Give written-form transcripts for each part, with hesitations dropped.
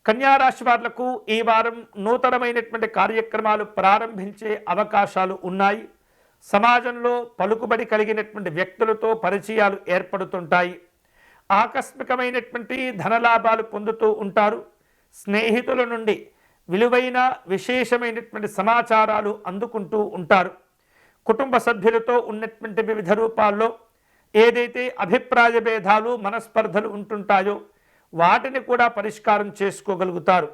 కన్యా రాశి వాళ్లకు ఈ వారం నూతనమైనటువంటి కార్యక్రమాలు ప్రారంభించే అవకాశాలు ఉన్నాయి. సమాజంలో పలుకుబడి కలిగినటువంటి వ్యక్తులతో పరిచయాలు ఏర్పడుతుంటాయి. ఆకస్మికమైనటువంటి ధనలాభాలు పొందుతూ ఉంటారు. స్నేహితుల నుండి విలువైన విశేషమైనటువంటి సమాచారాలు అందుకుంటూ ఉంటారు. కుటుంబ సభ్యులతో ఉన్నటువంటి వివిధ రూపాల్లో ఏదైతే అభిప్రాయ భేదాలు మనస్పర్ధలు ఉంటుంటాయో వాటిని కూడా పరిష్కారం చేసుకోగలుగుతారు.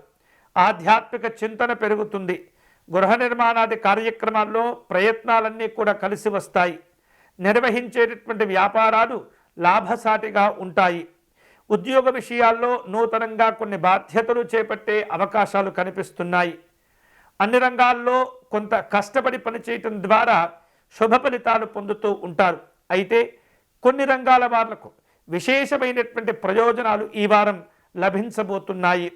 ఆధ్యాత్మిక చింతన పెరుగుతుంది. గృహ నిర్మాణాది కార్యక్రమాల్లో ప్రయత్నాలన్నీ కూడా కలిసి వస్తాయి. నిర్వహించేటటువంటి వ్యాపారాలు లాభసాటిగా ఉంటాయి. ఉద్యోగ విషయాల్లో నూతనంగా కొన్ని బాధ్యతలు చేపట్టే అవకాశాలు కనిపిస్తున్నాయి. అన్ని రంగాల్లో కొంత కష్టపడి పనిచేయటం ద్వారా శుభ ఫలితాలు పొందుతూ ఉంటారు. అయితే కొన్ని రంగాల వాళ్లకు విశేషమైనటువంటి ప్రయోజనాలు ఈ వారం లభించబోతున్నాయి.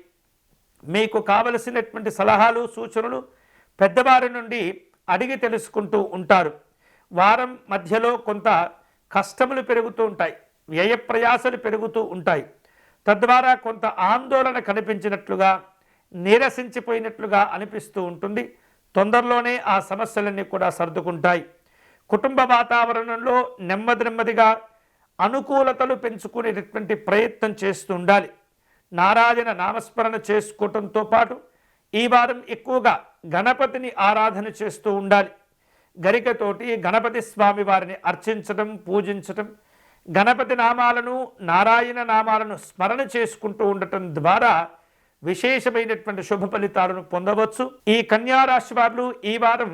మీకు కావలసినటువంటి సలహాలు సూచనలు పెద్దవారి నుండి అడిగి తెలుసుకుంటూ ఉంటారు. వారం మధ్యలో కొంత కష్టములు పెరుగుతూ ఉంటాయి, వ్యయ ప్రయాసలు పెరుగుతూ ఉంటాయి. తద్వారా కొంత ఆందోళన కనిపించినట్లుగా నీరసించిపోయినట్లుగా అనిపిస్తూ ఉంటుంది. తొందరలోనే ఆ సమస్యలన్నీ కూడా సర్దుకుంటాయి. కుటుంబ వాతావరణంలో నెమ్మదిగా అనుకూలతలు పెంచుకునేటటువంటి ప్రయత్నం చేస్తూ ఉండాలి. నారాయణ నామస్మరణ చేసుకోవటంతో పాటు ఈ వారం ఎక్కువగా గణపతిని ఆరాధన చేస్తూ ఉండాలి. గరికతోటి గణపతి స్వామి వారిని అర్చించడం, పూజించటం, గణపతి నామాలను నారాయణ నామాలను స్మరణ చేసుకుంటూ ఉండటం ద్వారా విశేషమైనటువంటి శుభ ఫలితాలను పొందవచ్చు. ఈ కన్యా రాశి వారు ఈ వారం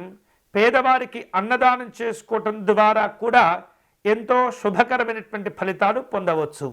పేదవారికి అన్నదానం చేసుకోవటం ద్వారా కూడా ఎంతో శుభకరమైనటువంటి ఫలితాలు పొందవచ్చు.